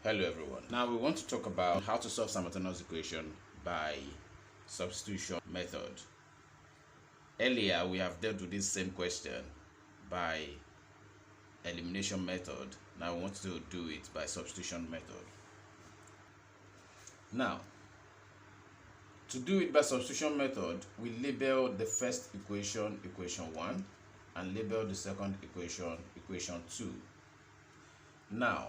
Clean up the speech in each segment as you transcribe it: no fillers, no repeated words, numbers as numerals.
Hello everyone. Now we want to talk about how to solve simultaneous equation by substitution method. Earlier we have dealt with this same question by elimination method. Now we want to do it by substitution method. Now, to do it by substitution method, we label the first equation equation 1 and label the second equation equation 2. Now,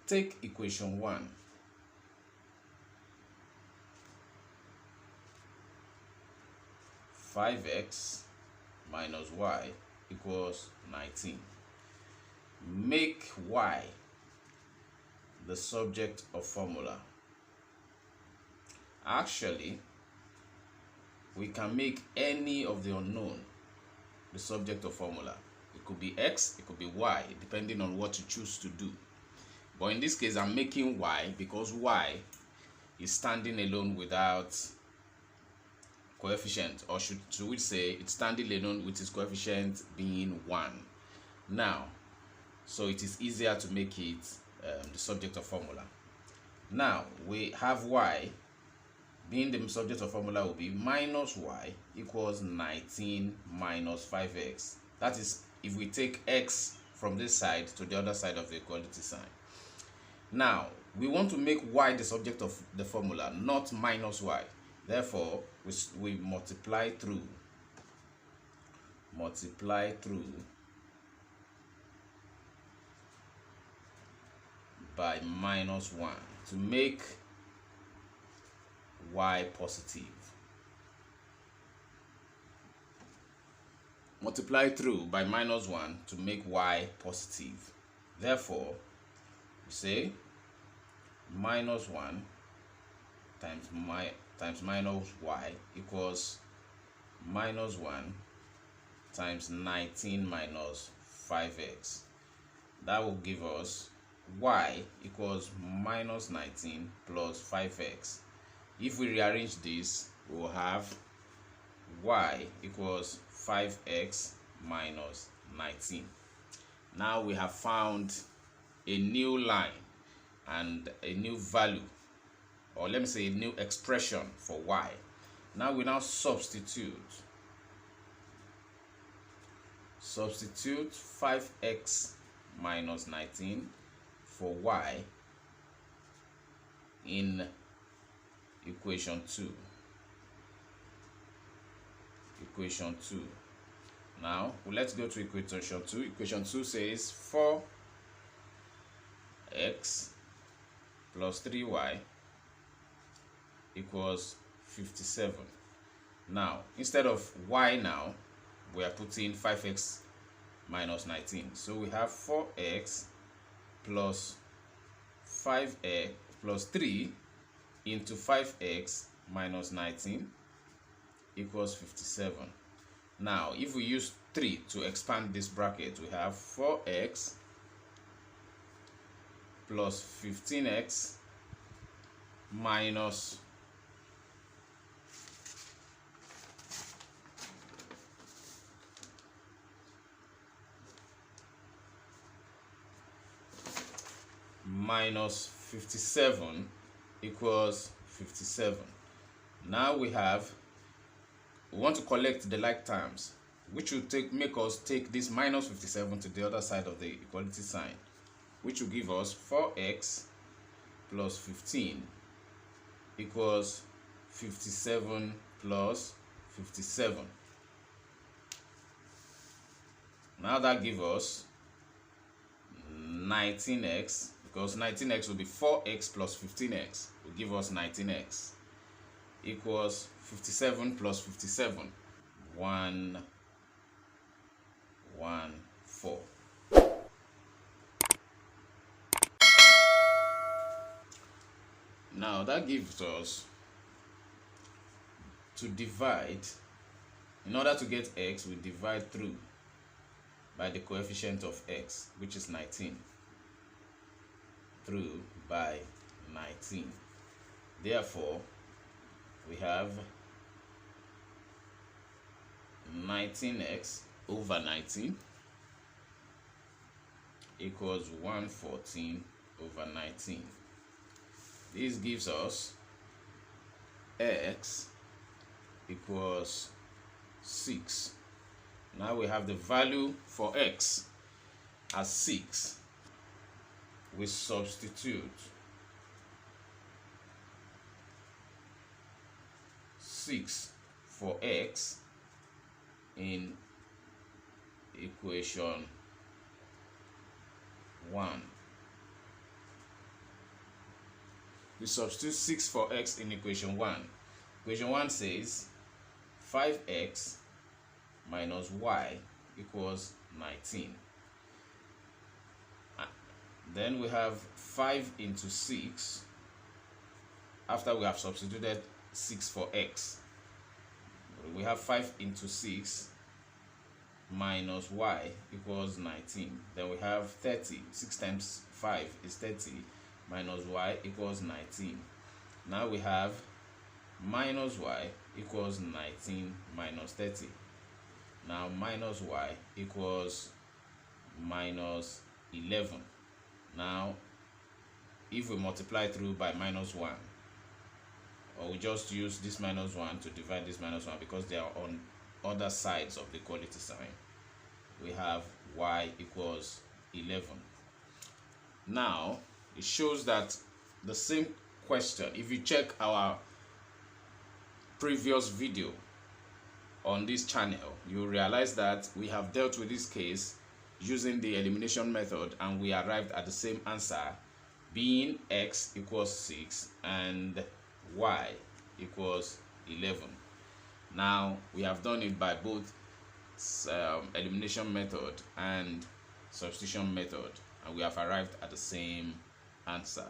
take equation 1. (5x minus y equals 19). Make y the subject of formula. Actually, we can make any of the unknown the subject of formula. It could be x, it could be y, depending on what you choose to do. But in this case, I'm making y because y is standing alone without coefficient, or should we say it's standing alone with its coefficient being 1. Now, so it is easier to make it the subject of formula. Now, we have y being the subject of formula will be minus y equals 19 minus 5x. That is, if we take x from this side to the other side of the equality sign. Now, we want to make y the subject of the formula, not minus y. Therefore, we multiply through by minus 1 to make y positive. Multiply through by minus 1 to make y positive. Therefore, we say minus 1 times minus y equals minus 1 times 19 minus 5x. That will give us y equals minus 19 plus 5x. If we rearrange this, we will have y equals 5x minus 19. Now we have found a new line and a new value, or let me say a new expression for y. Now we substitute 5x minus 19 for y in equation 2. Now let's go to equation 2. Equation 2 says 4x plus 3y equals 57. Now, instead of y now, we are putting 5x minus 19. So we have 4x plus 5x plus 3 into 5x minus 19 equals 57. Now, if we use 3 to expand this bracket, we have 4x plus 15x minus minus 57 equals 57. Now we want to collect the like terms, which will make us take this minus 57 to the other side of the equality sign, which will give us 4x plus 15 equals 57 plus 57. Now that gives us 19x, because 19x will be 4x plus 15x will give us 19x equals 57 plus 57, 114. Now that gives us to divide. In order to get x, we divide through by the coefficient of x, which is 19, through by 19. Therefore, we have 19x over 19 equals 114 over 19. This gives us x equals 6. Now we have the value for x as 6. We substitute 6 for x in equation 1. We substitute 6 for x in equation 1. Equation 1 says 5x minus y equals 19. Then we have 5 into 6 after we have substituted 6 for x. We have 5 into 6 minus y equals 19. Then we have 30. 6 times 5 is 30 minus y equals 19. Now we have minus y equals 19 minus 30. Now minus y equals minus 11. Now if we multiply through by minus 1, or we just use this minus 1 to divide this minus 1 because they are on other sides of the equality sign, we have y equals 11. Now it shows that the same question, if you check our previous video on this channel, you realize that we have dealt with this case using the elimination method and we arrived at the same answer, being x equals 6 and y equals 11. Now we have done it by both elimination method and substitution method, and we have arrived at the same answer.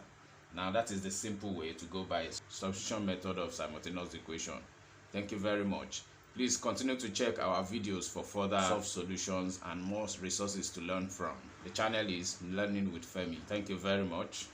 Now that is the simple way to go by substitution method of simultaneous equation. Thank you very much. Please continue to check our videos for further solved solutions and more resources to learn from. The channel is Learning with FEMI. Thank you very much.